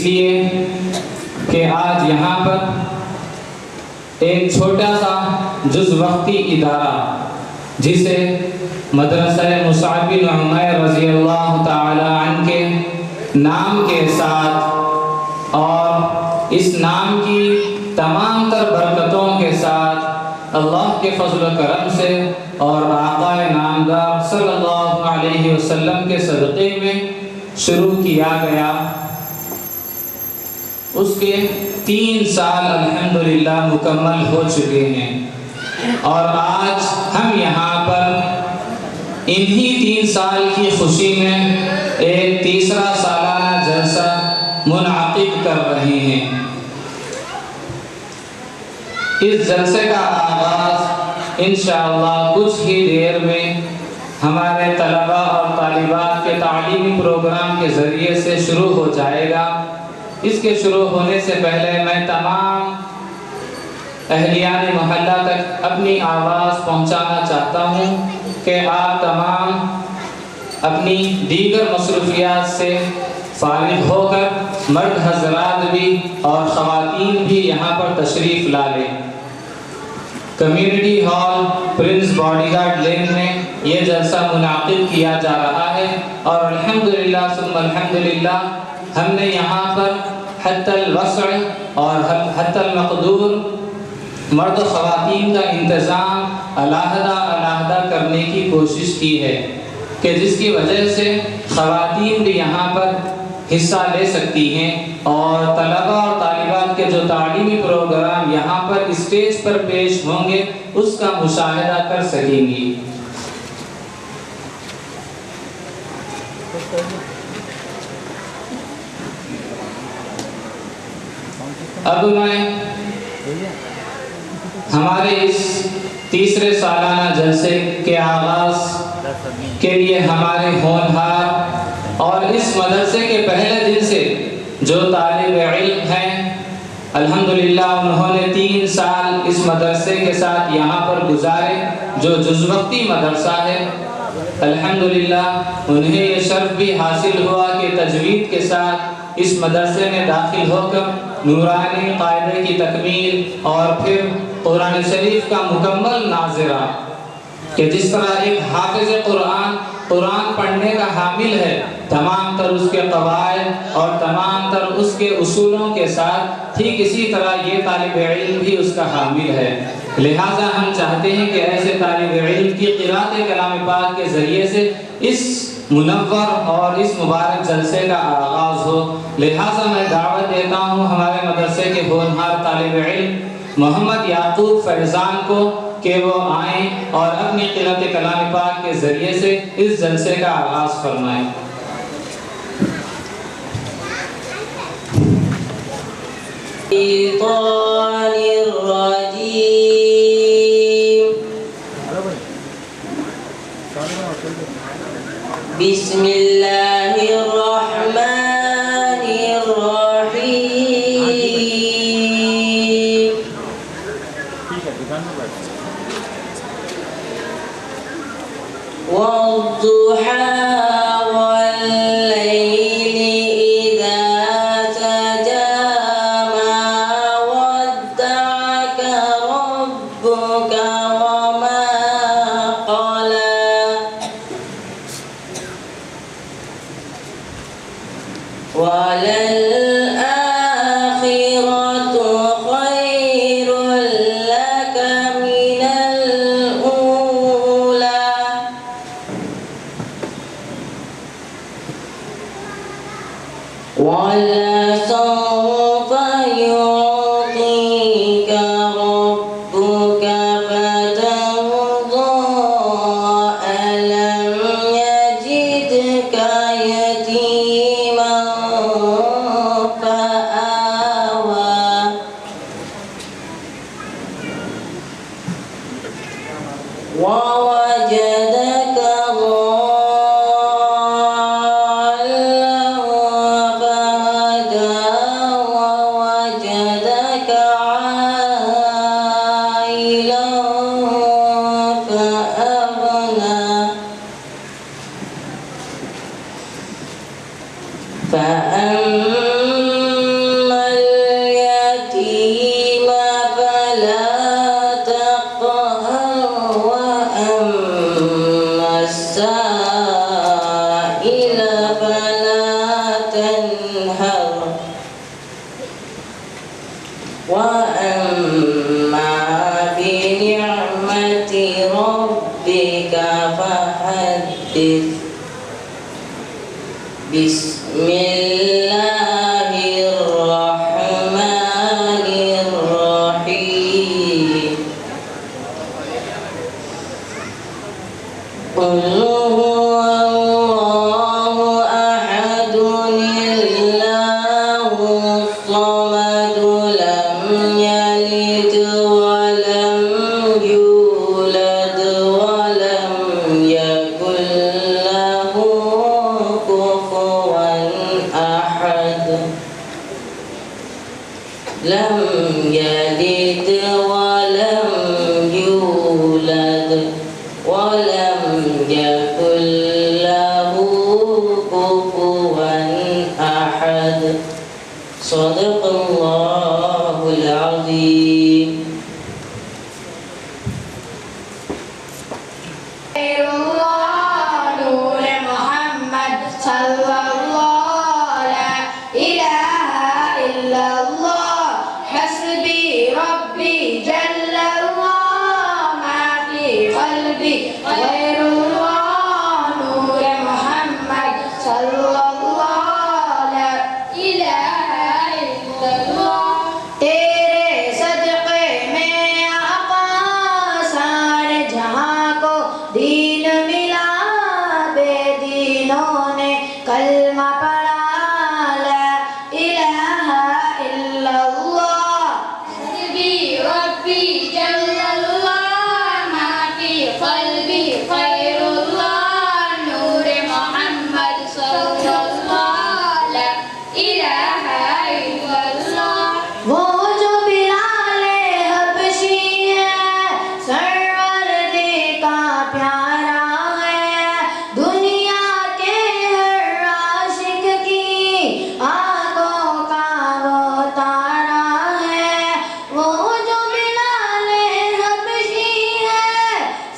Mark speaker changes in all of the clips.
Speaker 1: لیے کہ آج یہاں پر ایک چھوٹا سا جز وقتی ادارہ جسے مدرسہ مصعب بن عمیر رضی اللہ تعالی عنہ کے نام کے ساتھ اور اس نام کی تمام تر برکتوں کے ساتھ اللہ کے فضل و کرم سے اور آقا نامدار صلی اللہ علیہ وسلم کے صدقے میں شروع کیا گیا، اس کے 3 سال الحمدللہ مکمل ہو چکے ہیں، اور آج ہم یہاں پر انہی 3 سال کی خوشی میں ایک تیسرا سالانہ جلسہ منعقد کر رہے ہیں۔ اس جلسے کا آغاز انشاءاللہ کچھ ہی دیر میں ہمارے طلباء اور طالبات کے تعلیمی پروگرام کے ذریعے سے شروع ہو جائے گا۔ اس کے شروع ہونے سے پہلے میں تمام اہلیان محلہ تک اپنی آواز پہنچانا چاہتا ہوں کہ آپ تمام اپنی دیگر مصروفیات سے فارغ ہو کر مرد حضرات بھی اور خواتین بھی یہاں پر تشریف لا لیں۔ Community hall Prince Bodyguard Lane میں یہ جلسہ منعقد کیا جا رہا ہے، اور الحمدللہ ثم الحمدللہ ہم نے یہاں پر حتی الوسع اور حتی المقدور مرد و خواتین کا انتظام علیحدہ کرنے کی کوشش کی ہے کہ جس کی وجہ سے خواتین بھی یہاں پر حصہ لے سکتی ہیں، اور طلباء اور طالبات کے جو تعلیمی پروگرام یہاں پر اسٹیج پر پیش ہوں گے اس کا مشاہدہ کر سکیں گی۔ اب میں ہمارے اس تیسرے سالانہ جلسے کے آغاز کے لیے ہمارے ہونہار اور اس مدرسے کے پہلے دن سے جو طالب علم ہیں، الحمدللہ انہوں نے 3 سال اس مدرسے کے ساتھ یہاں پر گزارے، جو جز وقتی مدرسہ ہے، الحمدللہ انہیں یہ شرف بھی حاصل ہوا کہ تجوید کے ساتھ اس مدرسے میں داخل ہو کر نورانی قاعدے کی تکمیل اور پھر قرآن شریف کا مکمل ناظرہ، کہ جس طرح ایک حافظ قرآن پڑھنے کا حامل ہے، تمام تر اس کے قواعد اور تمام تر اس کے اصولوں کے ساتھ، ٹھیک اسی طرح یہ طالب علم بھی اس کا حامل ہے۔ لہٰذا ہم چاہتے ہیں کہ ایسے طالب علم کی قراءت کلام پاک کے ذریعے سے اس منور اور اس مبارک جلسے کا آغاز ہو۔ لہٰذا میں دعوت دیتا ہوں ہمارے مدرسے کے ہونہار طالب علم محمد یعقوب فیضان کو کہ وہ آئیں اور اپنی قراءت کلام پاک کے ذریعے سے اس جلسے کا آغاز فرمائیں۔
Speaker 2: الشیطان الرجیم، بسم اللہ الرحمن الرحیم، والضحى والليل إذا سجى ما ودعك ربك وما قلى، وللآخرة خير لك من الأولى، ولسوف يعطيك ربك فترضى، ألم يجدك يتيما فآوى، ووجدك ضالا فهدى، ووجدك عائلا فأغنى، فأما وأما بنعمة ربك فحدث بسم الله الرحمن الرحيم قل هو الله أحد الله الصمد لم يلد ولم يولد ولم يكن له كفوا أحد لم يلد ولم يولد ولم يكن له كفوا أحد صدق الله العظيم
Speaker 3: خير الله نور محمد صلى الله لا إله إلا الله حسبي ربي جل الله ما في قلبي غير الله نور محمد صلى الله لا إله إلا الله تیرے صدقے میں آقا سارے جہاں کو دین ملا بے دینوں نے کلمہ پڑھا لا الہ الا اللہ حسبی ربی جل اللہ ما فی قلبی خیر اللہ نور محمد صلی اللہ لا الہ الا اللہ وہ جو بلال حبشی ہے سروردی کا پیارا ہے دنیا کے ہر عاشق کی آنکھوں کا وہ تارا ہے وہ جو بلال حبشی ہے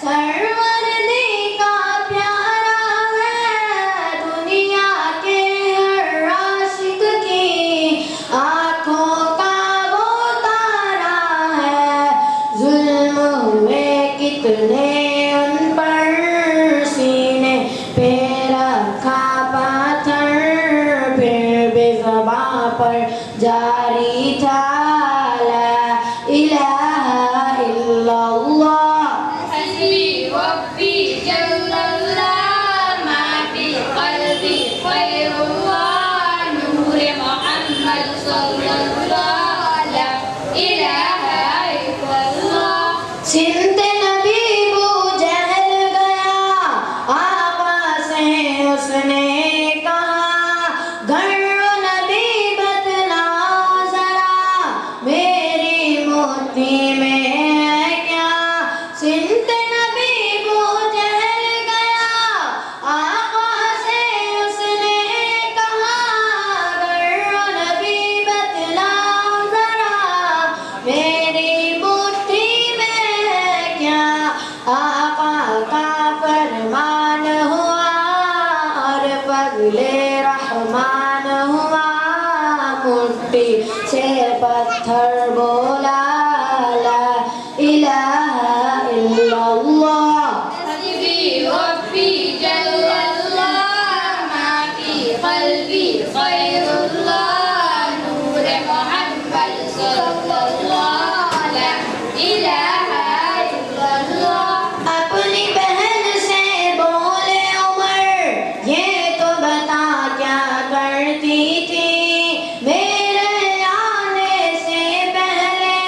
Speaker 3: سروردی کا پیارا ہے دنیا کے ہر عاشق کی آنکھوں کا وہ تارا ہے ظلم ہوئے کتنے ان پر سینے پہ رکھا پاتھر پھر بھی زباں پر جاری تھا لا الہ الا اللہ حسبی ربی جل اللہ ما فی قلبی خیر اللہ نور محمد صلی اللہ لا الہ الا اللہ سنت نبی بو جہل گیا آقا سے اس نے کہا گھر نبی بتلاؤ ذرا میری موتی میں ہے کیا سنت نبی بو جہل گیا آقا سے اس نے کہا گھر نبی بتلاؤ ذرا میری موتی میں ہے کیا آقا کا فرمان ہوا اور فضل رحمان ہوا مٹی سے پتھر بولا لا الہ الا اللہ حسبی ربی جل اللہ ما فی قلبی خیر اللہ نور محمد صلی اللہ لا الہ الا اللہ اپنی بہن سے بولے عمر یہ تو بتا کیا کرتی تھی میرے آنے سے پہلے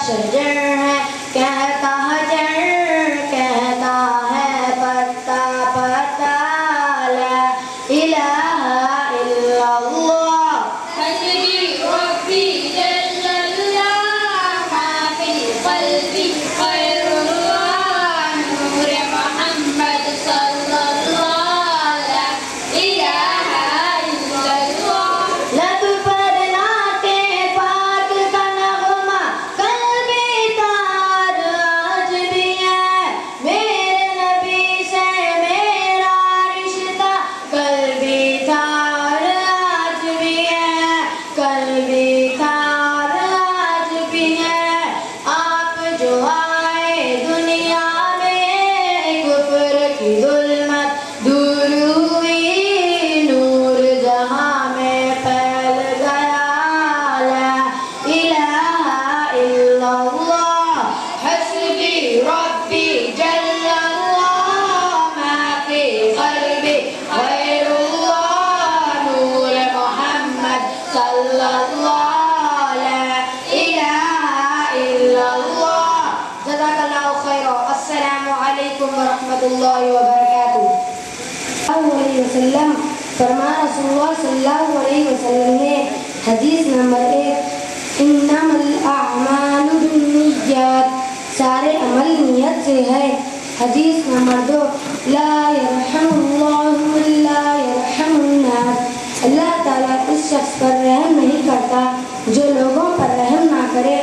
Speaker 3: شجر ہے کہتا حجر کہتا ہے پتا پتا لا الہ الا اللہ حسبی ربی جل اللہ ما فی قلبی خیر اللہ نور محمد صلی اللہ لا الہ الا اللہ لب پر نعت پاک کا نغمہ قلبی تار آج بھی ہے میرے نبی سے میرا رشتہ قلبی تار آج بھی ہے قلبی تار آج بھی ہے آپ جو آئے دنیا میں کفر کی ظلمت دور ہوئی نور جہاں میں پھیل گیا لا الہ الا اللہ حسبی ربی جل اللہ ما فی قلبی غیر اللہ نور محمد صلی اللہ لا الہ الا اللہ جزاک اللہ خیرا السلام علیکم ورحمۃ اللہ وبرکاتہ علیہ وسلم فرما رسول اللہ صلی اللہ علیہ وسلم نے حدیث نمبر 1 انما الاعمال بالنیات سارے عمل نیت سے ہے حدیث نمبر 2 لا یرحم اللہ من لا یرحم الناس اللہ تعالیٰ اس شخص پر رحم نہیں کرتا جو لوگوں پر رحم نہ کرے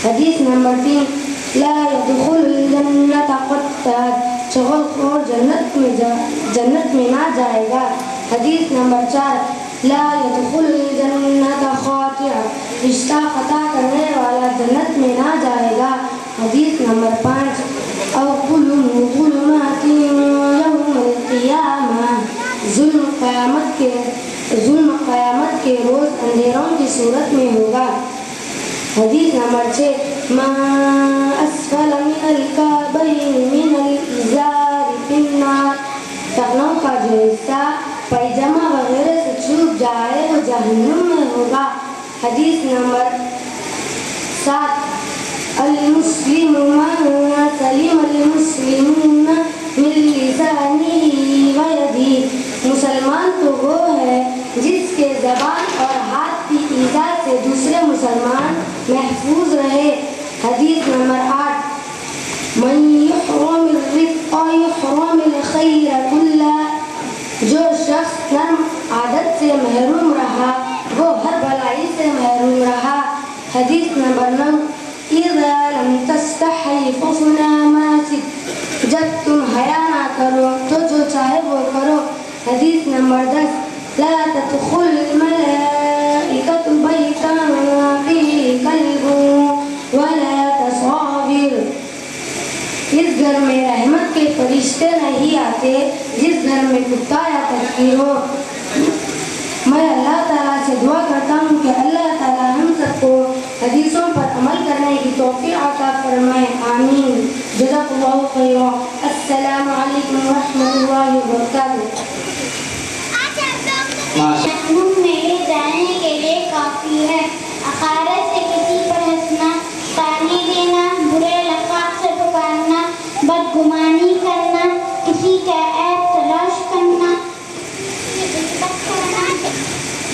Speaker 3: حدیث نمبر 3 لا يدخل الجنة قتاد شغل خور جنت میں نہ جائے گا حدیث نمبر 4 لا يدخل الجنة خاطع رشتہ قطع کرنے والا جنت میں نہ جائے گا حدیث نمبر 5 او ظلمات یوم القیامہ ظلم قیامت کے روز اندھیروں کی صورت میں ہوگا حدیث نمبر 6 ما اسفل من الکعبین من الازار فی النار ٹخنوں کا جو حصہ پیجامہ وغیرہ سے چھوٹ جائے وہ جہنم میں ہوگا حدیث نمبر 7 المسلم من سلم المسلمون من لسانه ویده مسلمان تو وہ ہے جس کے زبان اور ہاتھ کی ایذا سے دوسرے مسلمان محفوظ رہے حدیث نمبر 8 من یحرم الرفق یحرم الخیر کلہ جو شخص نرم عادت سے محروم رہا وہ ہر بلائی سے محروم رہا حدیث نمبر 9 اذا لم تستحی فصنع ما شئت جب تم حیا نہ کرو تو جو چاہے وہ کرو حدیث نمبر 10 لا تدخل الملائکۃ بیتا فیہ کلب ولا تصاویر اس گھر میں رحمت کے فرشتے نہیں آتے جس گھر میں کتا یا تصویر ہو میں اللہ تعالیٰ سے دعا کرتا ہوں کہ اللہ تعالیٰ ہم سب کو حدیثوں پر عمل کرنے کی توفیق عطا فرمائے آمین جزاک اللہ خیرا السلام علیکم ورحمۃ اللہ وبرکاتہ
Speaker 4: جہنم میں جانے کے لیے کافی ہے آخرت سے کسی پر ہنسنا تانے دینا برے لفظ سے پکارنا بدگمانی کرنا کسی کا عیب تلاش کرنا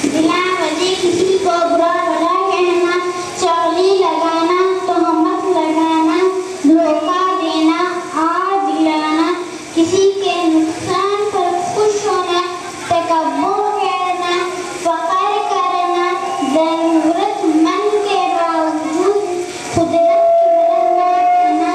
Speaker 4: بلا وجہ کسی کو برا بھلا کہنا چغلی لگانا تہمت لگانا دھوکہ دینا آر دلانا کسی کے نقصان پر خوش ہونا تکبر کرنا فخر کرنا ضرورت مند کے باوجود قدرت کی مدد نہ کرنا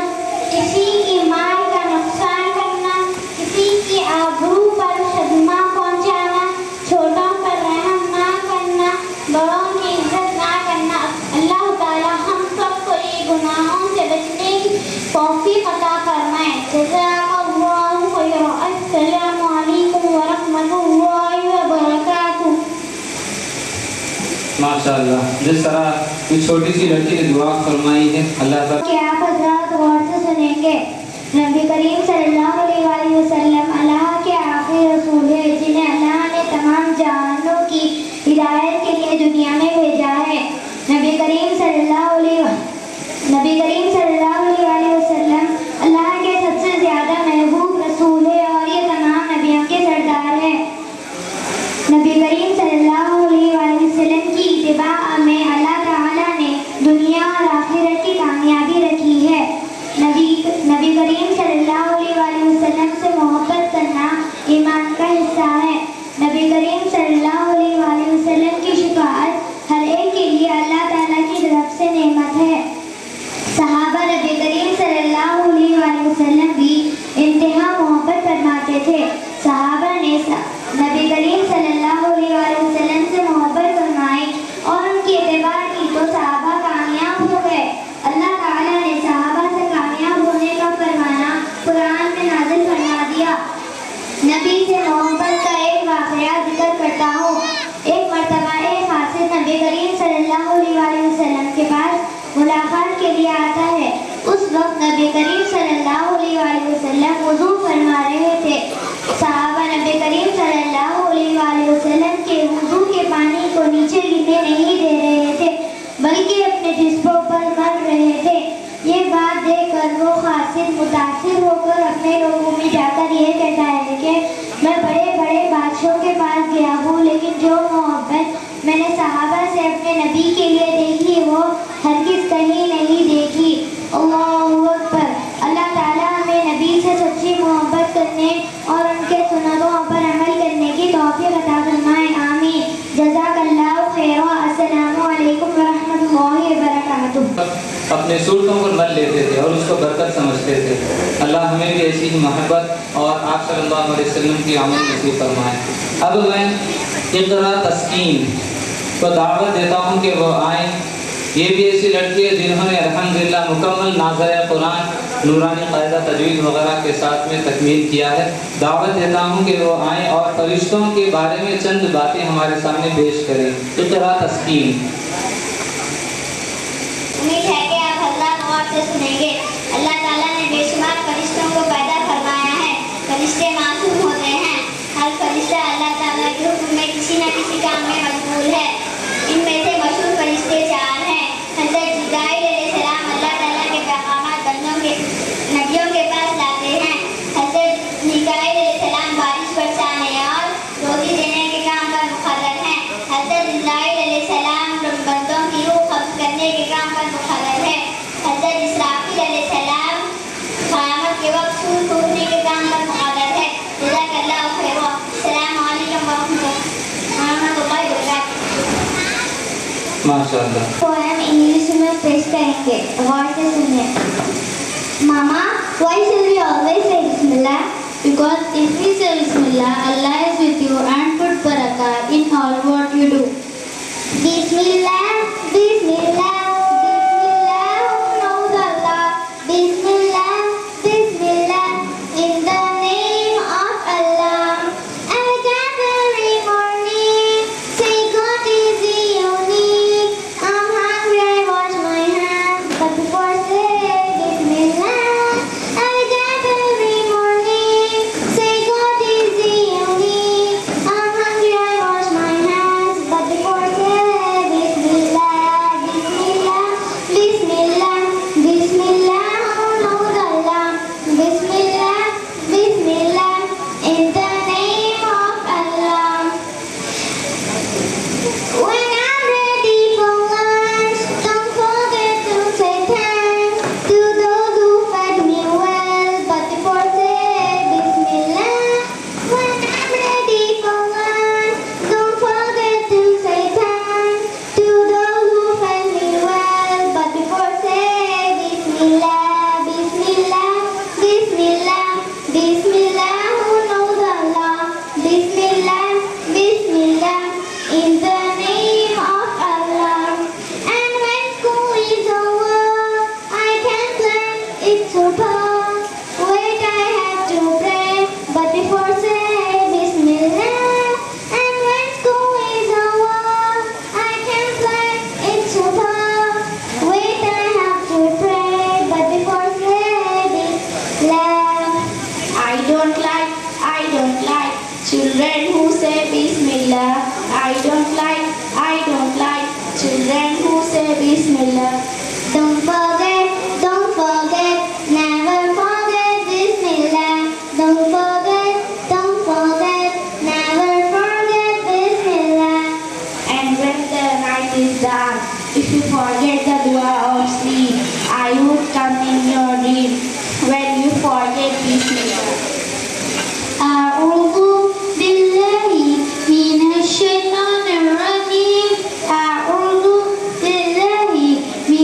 Speaker 4: کسی کی مال کا نقصان کرنا کسی کی آبرو پر صدمہ پہنچانا چھوٹوں پر رحم نہ کرنا بڑوں کی عزت نہ کرنا اللہ تعالی ہم سب کو یہ گناہوں سے بچنے کی توفیق عطا فرمائے جزاک اللہ خیرا السلام علیکم ورحمۃ اللہ وبرکاتہ
Speaker 1: ماشاءاللہ جس طرح یہ چھوٹی سی لڑکی نے دعا فرمائی ہے اللہ تعالیٰ
Speaker 4: کہ آپ حضرات غور سے سنیں گے نبی کریم صلی اللہ علیہ وآلہ وسلم اللہ کے آخری رسول ہے جنہیں اللہ نے تمام جہانوں کی ہدایت کے لیے دنیا میں بھیجا ہے نبی کریم صلی اللہ علیہ سے نعمت ہے۔ صحابہ نبی کریم صلی اللہ علیہ وآلہ وسلم بھی انتہا محبت فرماتے تھے۔ صحابہ نے نبی کریم صلی اللہ علیہ وآلہ وسلم سے محبت فرمائی اور ان کی اتباع کی تو صحابہ کامیاب ہو گئے۔ اللہ تعالیٰ نے صحابہ سے کامیاب ہونے کا فرمانا قرآن میں نازل فرما دیا۔ نبی سے محبت کا ایک واقعہ ذکر کرتا ہوں۔ ایک مرتبہ ایک حاسد نبی کریم صلی اللہ علیہ وآلہ وسلم کے پاس ملاقات کے لیے آتا ہے۔ اس وقت نبی کریم صلی اللہ علیہ وآلہ وسلم وضو فرما رہے تھے۔ صحابہ نبی کریم صلی اللہ علیہ وآلہ وسلم کے وضو کے پانی کو نیچے گرنے نہیں دے رہے تھے بلکہ اپنے جسموں پر مل رہے تھے۔ یہ بات دیکھ کر وہ حاسد متاثر ہو کر اپنے لوگوں میں جا کر یہ کہتا ہے کہ میں بڑے بڑے بادشاہوں کے پاس گیا ہوں لیکن جو محبت میں نے صحابہ سے اپنے نبی کے لیے دیکھی وہ ہرگز کہیں نہیں دیکھی۔ اللہ اکبر۔ اللہ تعالیٰ ہمیں نبی سے سچی محبت کرنے اور ان کے سنتوں پر عمل کرنے کی توفیق عطا فرمائے، آمین۔ جزاک اللہ خیر۔ السلام علیکم ورحمۃ اللہ وبرکاتہ۔
Speaker 1: اپنے صورتوں پر مل لیتے تھے اور اس کو برکت سمجھتے تھے۔ اللہ ہمیں بھی ایسی محبت اور آپ صلی اللہ علیہ وسلم کی عمل نصیب فرمائے۔ اب میں اقرا تسکین کو دعوت دیتا ہوں کہ وہ آئیں۔ یہ بھی ایسی لڑکی ہے جنہوں نے الحمدللہ مکمل ناظر قرآن نورانی قاعدہ تجوید وغیرہ کے ساتھ میں تکمیل کیا ہے۔ دعوت دیتا ہوں کہ وہ آئیں اور فرشتوں کے بارے میں چند باتیں ہمارے سامنے پیش کریں۔ اقرا تسکین۔
Speaker 4: امید ہے کہ آپ حضرات غور سے سنیں گے۔ اللہ تعالیٰ نے بے شمار فرشتوں کو پیدا فرمایا ہے۔ فرشتے معصوم ہوتے ہیں۔ ہر فرشتہ اللہ تعالیٰ کے حکم میں کسی نہ کسی کام میں مشغول ہے۔ ان میں سے مشہور فرشتے 4 ہیں۔ حضرت جبرائیل علیہ السلام اللہ تعالیٰ کے پیغامات بندوں کے نبیوں کے پاس لاتے ہیں۔ حضرت میکائیل علیہ السلام بارش برسانے اور روزی دینے کے کام پر مقرر ہیں۔ حضرت اسرائیل علیہ السلام بندوں کی روح قبض کرنے کے کام پر مقرر ہے۔ حضرت اسرافیل علیہ السلام قیامت کے وقت سور پھونکنے کے کام پر مقرر ہے۔ جزاک اللہ خیر۔ السلام علیکم ورحمۃ اللہ وبرکاتہ۔
Speaker 1: ماشاء اللہ۔
Speaker 4: پوئم انگلش میں پیش کریں گے، غور سے سنیے۔ Mama, why should we always say Bismillah?
Speaker 5: Because if we say Bismillah, Allah is with you and put barakah in all what you do.
Speaker 4: Bismillah, Bismillah, Bismillah, who knows Allah? Bismillah, Bismillah, in the name of Allah. I wake up every morning, say God is the unique. I'm hungry, I wash my hands, but before say Bismillah. I wake up every morning, say God is the unique. I'm hungry, I wash my hands, but before say Bismillah, Bismillah, Bismillah, Bismillah, who knows Allah? Bismillah, Bismillah, in the name of Allah. When I'm ready for lunch, don't forget to say thanks to those who fed me well, but before say Bismillah. When I'm ready for lunch, don't forget to say thanks to those who fed me well, but before say Bismillah, Bismillah, Bismillah, Bismillah, who knows Allah? Bismillah, Bismillah, in the name of Allah. And when school is over, I can play it's over. Wait, I have to pray, but before say Bismillah. And when school is over, I can play it's over. Wait, I have to pray, but before say Bismillah.
Speaker 5: I don't like children who say Bismillah. I don't like children who say Bismillah.
Speaker 4: Don't forget, never forget Bismillah. Don't forget, never forget Bismillah.
Speaker 5: And when the night is dark, if you forget the dua of sleep, I would come in your dream when you forget Bismillah.
Speaker 4: أعوذ بالله من الشيطان الرجيم. أعوذ بالله من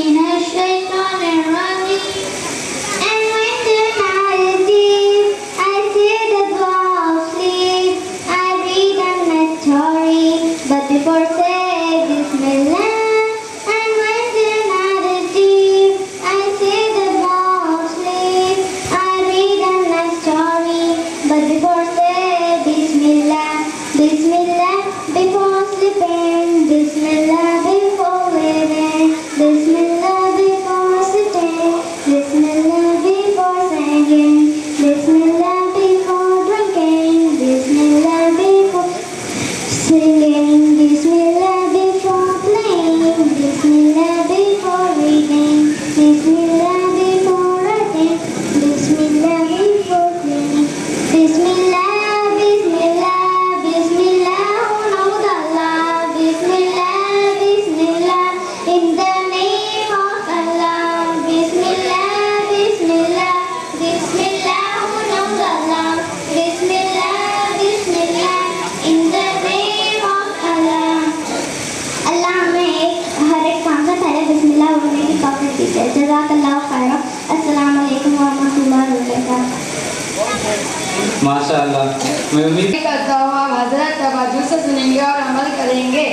Speaker 5: teacher جزاک اللہ خیر. السلام علیکم ورحمۃ اللہ وبرکاتہ.
Speaker 1: ماشاء اللہ. میں امید
Speaker 3: کرتا ہوں آپ حضرت توجہ سے سنیں گے اور عمل کریں گے.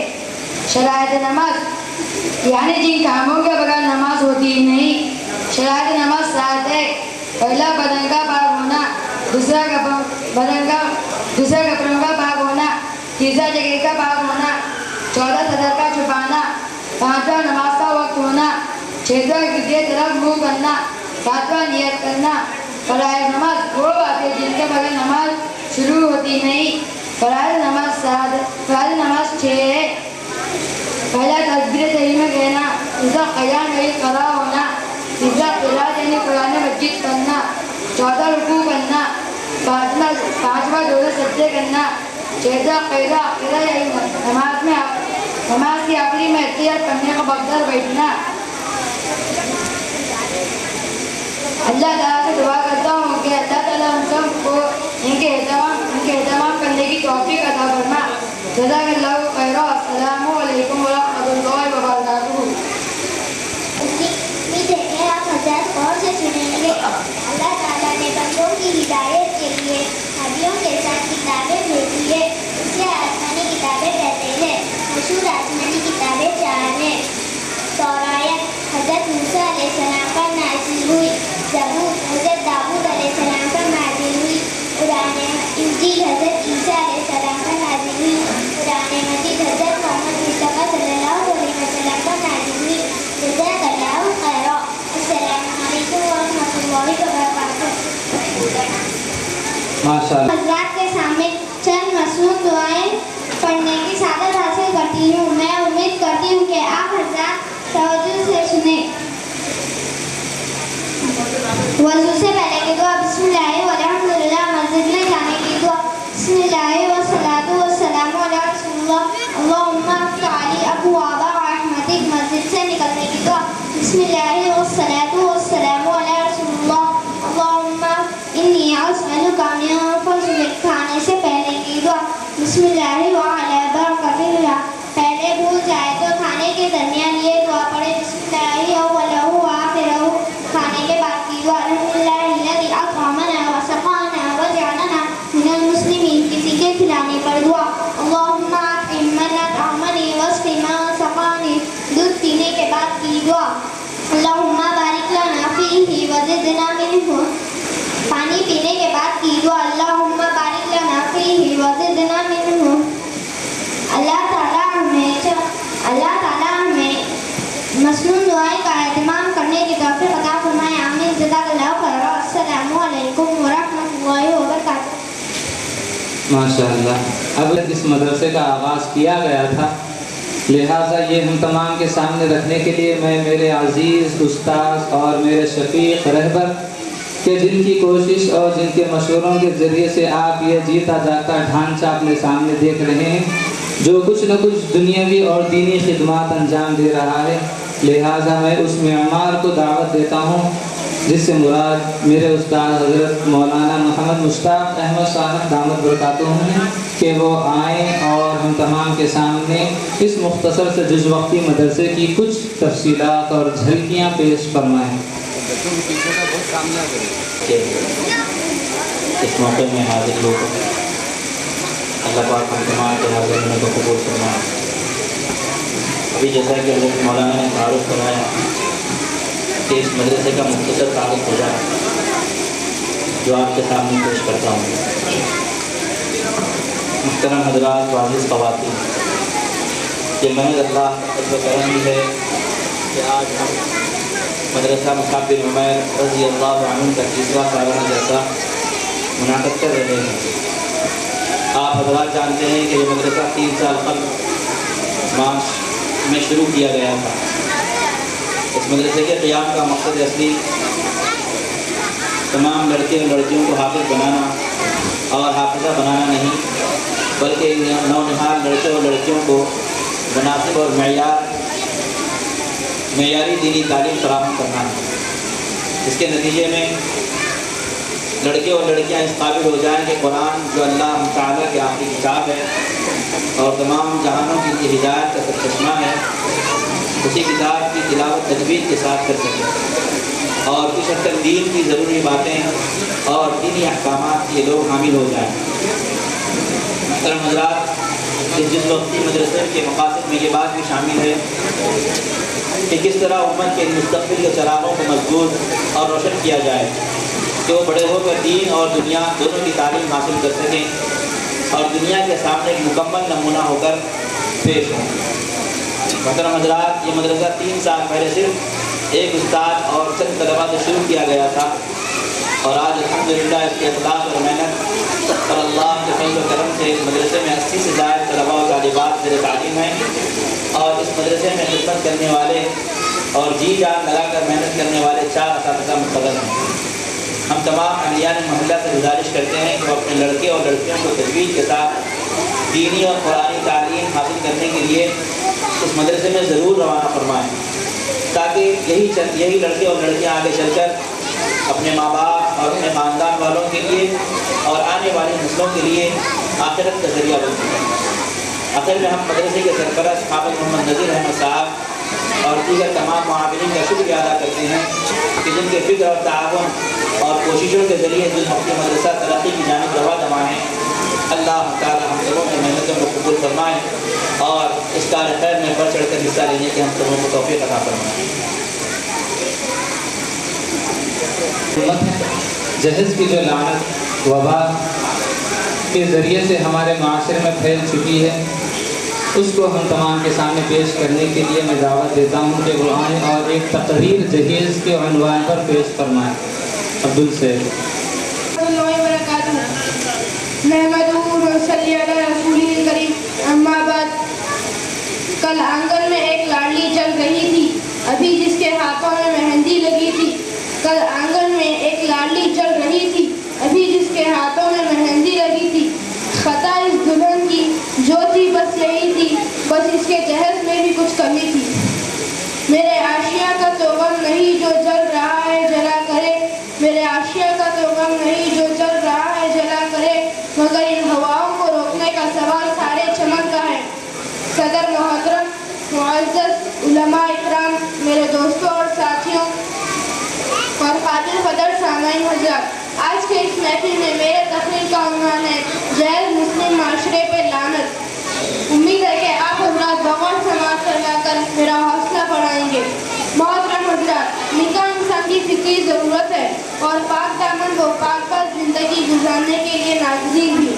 Speaker 3: شرائط نماز یعنی جن کاموں کے بغیر نماز ہوتی ہی نہیں. شرائط نماز 7 ہے. پہلا بدن کا پاک ہونا, دوسرا کپڑوں کا پاک ہونا, تیسرا جگہ کا پاک ہونا, چوتھا صدر کا چھپانا, پانچواں نماز کا وقت ہونا, چھٹا قبلے طرف منہ کرنا, ساتواں نیت کرنا. فرائض نماز وہ باتیں جن کے بغیر نماز شروع ہوتی نہیں. فرائض نماز 7, فرائض نماز 6 ہے. پہلا تکبیر تحریمہ کہنا, دوسرا قیام یعنی کھڑا ہونا, تیسرا قرات یعنی قرآن مجید پڑھنا, چوتھا رکوع کرنا, پانچواں دو سجدے کرنا, چھٹا قیرہ یعنی نماز کی آخری میں احتیاط کرنے کا بغدر بیٹھنا. اللہ تعالیٰ سے دعا کرتا ہوں کہ اللہ تعالیٰ ہم سب کو ان کے اہتمام کرنے کی توفیق عطا فرما. جزاک اللہ خیر. السلام علیکم ورحمۃ اللہ وبرکاتہ.
Speaker 4: امید ہے کہ آپ حضرات غور سے سنیں گے. اللہ تعالیٰ نے بندوں کی ہدایت کے لیے نبیوں کے ساتھ کتابیں بھیجی ہے. اسے آسمانی کتابیں کہتے ہیں. مشہور آسمانی کتابیں 4 ہیں. توراۃ حضرت موسیٰ علیہ السلام پر نازل ہوئی. زبور حضرت داؤد علیہ السلام پر نازل ہوئی. قرآن انجیل حضرت عیسیٰ علیہ السلام پر نازل ہوئی. قرآن مجید حضرت محمد مصطفیٰ صلی اللہ علیہ وسلم پر نازل ہوئی. جزاک اللہ خیر. السلام علیکم ورحمۃ اللہ وبرکاتہ.
Speaker 1: ماشاء اللہ.
Speaker 4: حضرات کے سامنے چند مصنون دعائیں پڑھنے کی سعادت حاصل کرتی ہوں. میں امید کرتی ہوں کہ آپ حضرات توجہ سے سنیں. وضو سے پہلے کی دعا. بسم اللہ والحمدللہ. مسجد میں جانے کی دعا. بسم اللہ والصلاۃ والسلام علی رسول اللہ. اللہم افتح علی ابواب رحمتک. مسجد سے نکلنے کی دعا. بسم اللہ والصلاۃ والسلام علی رسول اللہ. اللہم انی اسألک من فضلک. کھانے سے پہلے کی دعا. بسم اللہ وعلی برکت اللہ. پہلے بھول جائے تو کھانے کے درمیان یہ دعا پڑھے. بسم اللہ اولہ وآخرہ. کھانے کے بعد کی دعا. الحمدللہ الذی اطعمنا وسقانا وجعلنا من المسلمین. کسی کے کھلانے پر دعا. اللہم اطعم من اطعمنی واسق من سقانی. دودھ پینے کے بعد کی دعا. اللہم بارک لنا فیہ وزدنا منہ. پانی پینے کے بعد کی دعا. اللہم بارک لنا فیہ وزدنا منہ. اللہ تعالیٰ ہمیں مصنون دعائیں کا اہتمام کرنے کی توفیق عطا فرمائے. آمین. جزاک اللہ خیر. السلام علیکم ورحمۃ اللہ وبرکاتہ.
Speaker 1: ماشاء اللہ. اب اس مدرسے کا آغاز کیا گیا تھا, لہٰذا یہ ہم تمام کے سامنے رکھنے کے لیے میں میرے عزیز استاذ اور میرے شفیق رہبر کہ جن کی کوشش اور جن کے مشوروں کے ذریعے سے آپ یہ جیتا جاتا ڈھانچہ اپنے سامنے دیکھ رہے ہیں, جو کچھ نہ کچھ دنیاوی اور دینی خدمات انجام دے رہا ہے, لہٰذا میں اس معمار کو دعوت دیتا ہوں جس سے مراد میرے استاد حضرت مولانا محمد مشتاق احمد صاحب دامت برکاتہم ہیں کہ وہ آئیں اور ہم تمام کے سامنے اس مختصر سے جز وقتی مدرسے کی کچھ تفصیلات اور جھلکیاں پیش فرمائیں.
Speaker 6: اس موقع میں حاضر لوگوں اللہ پاک ہم تمام کے حاضر ہونے کو قبول فرمائے. ابھی جیسا کہ حضرت مولانا نے تعارف کرایا کہ اس مدرسے کا مختصر تعارف ہو جائے جو آپ کے سامنے پیش کرتا ہوں. محترم حضرات و عزیز خواتین, یہ محض اللہ کا کرم بھی ہے کہ آج ہم مدرسہ مصعب بن عمیر رضی اللہ عنہ کا 3واں سالانہ جلسہ منعقد کر رہے ہیں. آپ حضرات جانتے ہیں کہ یہ مدرسہ 3 سال قبل مارچ میں شروع کیا گیا تھا. اس مدرسے کے قیام کا مقصد اصلی تمام لڑکے اور لڑکیوں کو حافظ بنانا اور حافظہ بنانا نہیں, بلکہ نونہال لڑکے اور لڑکیوں کو مناسب اور معیاری دینی تعلیم فراہم کرنا ہے. اس کے نتیجے میں لڑکے اور لڑکیاں اس قابل ہو جائیں کہ قرآن جو اللہ تعالیٰ کے آخری کتاب ہے اور تمام جہانوں کی ہدایت کا سرچشمہ ہے, اسی کتاب کی تلاوت تجوید کے ساتھ کر سکیں اور کچھ حد تک دین کی ضروری باتیں اور دینی احکامات کے لوگ حامل ہو جائیں۔ محترم حضرات، اس جس وقتی مدرسے کے مقاصد میں یہ بات بھی شامل ہے کہ کس طرح امت کے مستقبل کے چراغوں کو مضبوط اور روشن کیا جائے کہ وہ بڑے ہو کر دین اور دنیا دونوں کی تعلیم حاصل کر سکیں اور دنیا کے سامنے ایک مکمل نمونہ ہو کر پیش ہوں۔ محترم حضرات، یہ مدرسہ 3 سال پہلے صرف ایک استاد اور چند طلباء سے شروع کیا گیا تھا، اور آج الحمدللہ اس کے اخلاص اور محنت اور اللہ کے فضل و کرم سے اس مدرسے میں 80 سے زائد طلباء و طالبات زیر تعلیم ہیں، اور اس مدرسے میں خدمت کرنے والے اور جی جان لگا کر محنت کرنے والے 4 اساتذہ مقرر ہیں۔ ہم تمام اہلیان محلہ سے گزارش کرتے ہیں کہ وہ اپنے لڑکے اور لڑکیوں کو تجوید کے ساتھ دینی اور قرآنی تعلیم حاصل کرنے کے لیے اس مدرسے میں ضرور روانہ فرمائیں، تاکہ یہی لڑکے اور لڑکیاں آگے چل کر اپنے ماں باپ اور اپنے خاندان والوں کے لیے اور آنے والی نسلوں کے لیے آخرت کا ذریعہ بن سکیں۔ آخر میں ہم مدرسے کے سرپرست حافظ محمد نذیر احمد صاحب اور دیگر تمام معاونین کا شکریہ ادا کرتے ہیں کہ جن کے فکر اور تعاون اور کوششوں کے ذریعے دل مفتی مدرسہ ترقی کی جانب رواں دوا ہے۔ اللہ تعالی ہم سبوں کی محنتوں کو قبول فرمائیں اور اس کار خیر میں بڑھ چڑھ کر حصہ لینے کی ہم سبوں کو توفیق عطا فرمائیں۔
Speaker 1: جہیز کی جو لعنت وبا کے ذریعے سے ہمارے معاشرے میں پھیل چکی ہے، اس کو ہم تمام کے سامنے پیش کرنے کے لیے میں دعوت دیتا ہوں کہ وہ آئیں اور ایک تقریر جہیز کے عنوان پر پیش فرمائیں۔ عبدالسیف
Speaker 5: کل آنگن میں ایک لاڈلی چل رہی تھی، ابھی جس کے ہاتھوں میں مہندی لگی تھی۔ کل آنگن میں ایک لاڈلی چل رہی تھی، ابھی جس کے ہاتھوں میں مہندی لگی تھی۔ خطا اس دلہن کی جو تھی بس یہی تھی، بس اس کے جہیز میں بھی کچھ کمی تھی۔ میرے عاشیہ کا تو غم نہیں جو جل رہا ہے جلا کرے، میرے عاشیہ کا تو غم نہیں جو جل رہا ہے جلا کرے، مگر ان ہواؤں کو روکنے کا سوال سارے چمن کا ہے۔ صدر محترم، معزز علماء اکرام، میرے دوستوں اور ساتھیوں اور قابل قدر سامعین حضرات، آج کے اس محفل میں میرے تقریر کا عنوان ہے جہیز مسلم معاشرے پہ لعنت۔ امید ہے کہ آپ حضرات بغور سماعت فرما کر میرا حوصلہ بڑھائیں گے۔ محترم حضرات، نکاح انسان کی فکری ضرورت ہے اور پاک دامن وہ پاک پاک زندگی گزارنے کے لیے ناگزیر بھی۔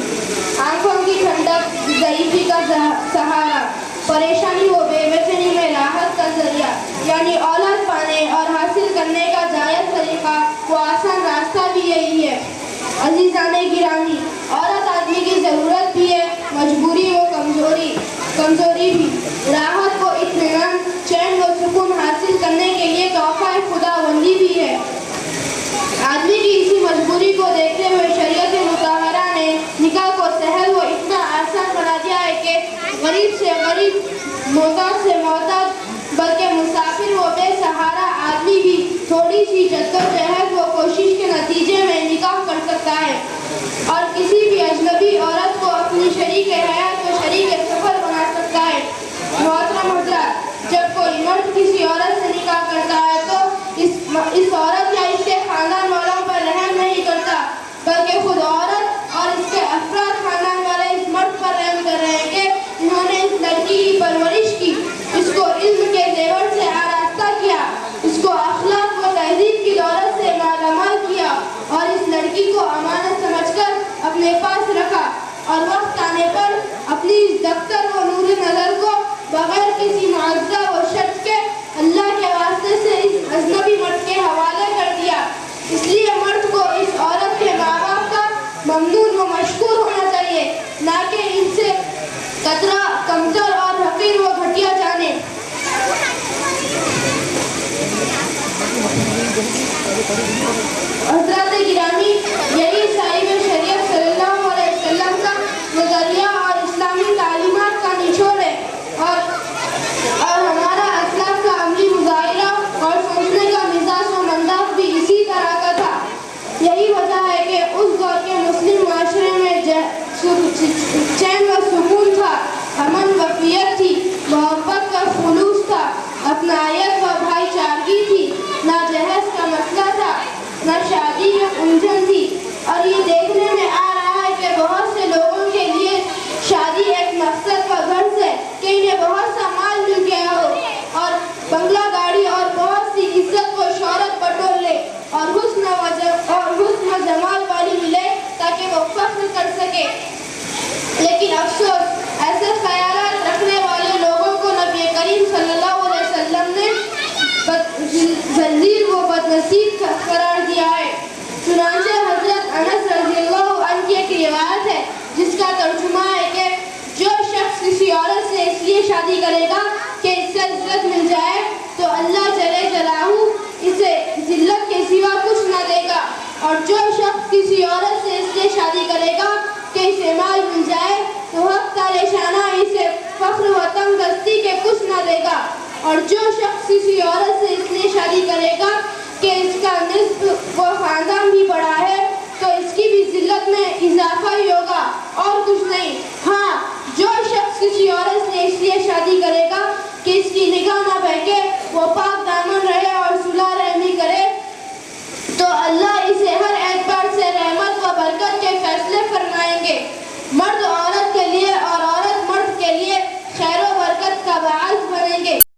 Speaker 5: آنکھوں کی ٹھنڈک، ضعیفی کا سہارا، پریشانی و بے وطنی میں راحت کا ذریعہ، یعنی اولاد پانے اور حاصل کرنے کا جائز طریقہ، وہ آسان راستہ بھی یہی ہے۔ عزیزان گرامی، عورت آدمی کی ضرورت بھی ہے، مجبوری و کمزوری بھی، راحت و اطمینان، چین و سکون حاصل کرنے کے لیے تحفہ خدا بندی بھی ہے۔ آدمی کی اسی مجبوری کو دیکھتے ہوئے شریعت مطہرہ نے نکاح کو سہل و اتنا آسان بنا دیا ہے کہ غریب سے غریب، محتاج سے محتاج، بلکہ مسافر و بے سہارا آدمی بھی تھوڑی سی جدوجہد و کوشش کے نتیجے میں نکاح کر سکتا ہے اور کسی بھی اجنبی عورت کو اپنی شریک حیات و شریک سفر بنا سکتا ہے۔ محترم حضرات، جب کوئی مرد کسی عورت سے نکاح کرتا ہے تو اس عورت یا اس کے خاندان والوں پر رحم نہیں کرتا، بلکہ خود عورت اور اس کے افراد خاندان والے اس مرد پر رحم کر رہے ہیں کہ انہوں نے اس لڑکی کی پرورش کی، اس کو علم کے زیور سے آراستہ کیا، اس کو اخلاق و تہذیب کی دولت سے مالا مال کیا اور اس لڑکی کو امانت سمجھ کر اپنے پاس رکھا، اور وقت آنے پر اپنی اس دفتر و نور نظر کو بغیر کسی معاوضہ و شرط کے اللہ کے واسطے سے اس اجنبی مرد کے حوالے کر دیا۔ اس لیے مرد کو اس عورت کے ماں باپ کا ممنون و مشکور ہونا چاہیے، نہ کہ ان سے قطرہ کمتر اور حقیر و گھٹیا جانے۔ حضرات گرامی، یہی صاحب شریعت صلی اللہ علیہ وسلم کا نظریہ اور اسلامی تعلیمات کا نچوڑ ہے، اور ہمارا اسلاف کا عملی مظاہرہ اور سوچنے کا مزاج و منداز بھی اسی طرح کا تھا۔ یہی وجہ ہے کہ اس دور کے مسلم معاشرے میں چین و سکون تھا، امن وفیت تھی، محبت کا خلوص تھا، الجھن تھی، اور یہ دیکھنے میں آ رہا ہے کہ بہت سے لوگوں کے لیے شادی ایک مقصد کا غرض ہے کہ انہیں بہت سا مال مل گیا ہو اور بنگلہ گاڑی اور بہت سی عزت و شہرت بٹور لے اور حسن و جمال والی ملے تاکہ وہ فخر کر سکے. لیکن افسوس ایسے خیالات رکھنے والے لوگوں کو نبی کریم صلی اللہ علیہ وسلم نے ذلیل و بدنصیب قرار دیا ہے. چنانچہ حضرت انس رضی اللہ عنہ کی ایک روایت ہے جس کا ترجمہ ہے کہ جو شخص کسی عورت سے اس لیے شادی کرے گا کہ اس سے عزت مل جائے تو اللہ جل جلالہ اسے ذلت کے سوا کچھ نہ دے گا، اور جو شخص کسی عورت سے اس لیے شادی کرے گا کہ اسے مال مل جائے تو حق تعالی شانہ اسے فخر و تنگ دستی کے کچھ نہ دے گا، اور جو شخص کسی عورت سے اس لیے شادی کرے گا کہ اس کا نسب و خاندان بھی بڑا ہے تو اس کی بھی ذلت میں اضافہ ہی ہوگا اور کچھ نہیں. ہاں، جو شخص کسی عورت سے اس لیے شادی کرے گا کہ اس کی نگاہ نہ بہکے، وہ پاک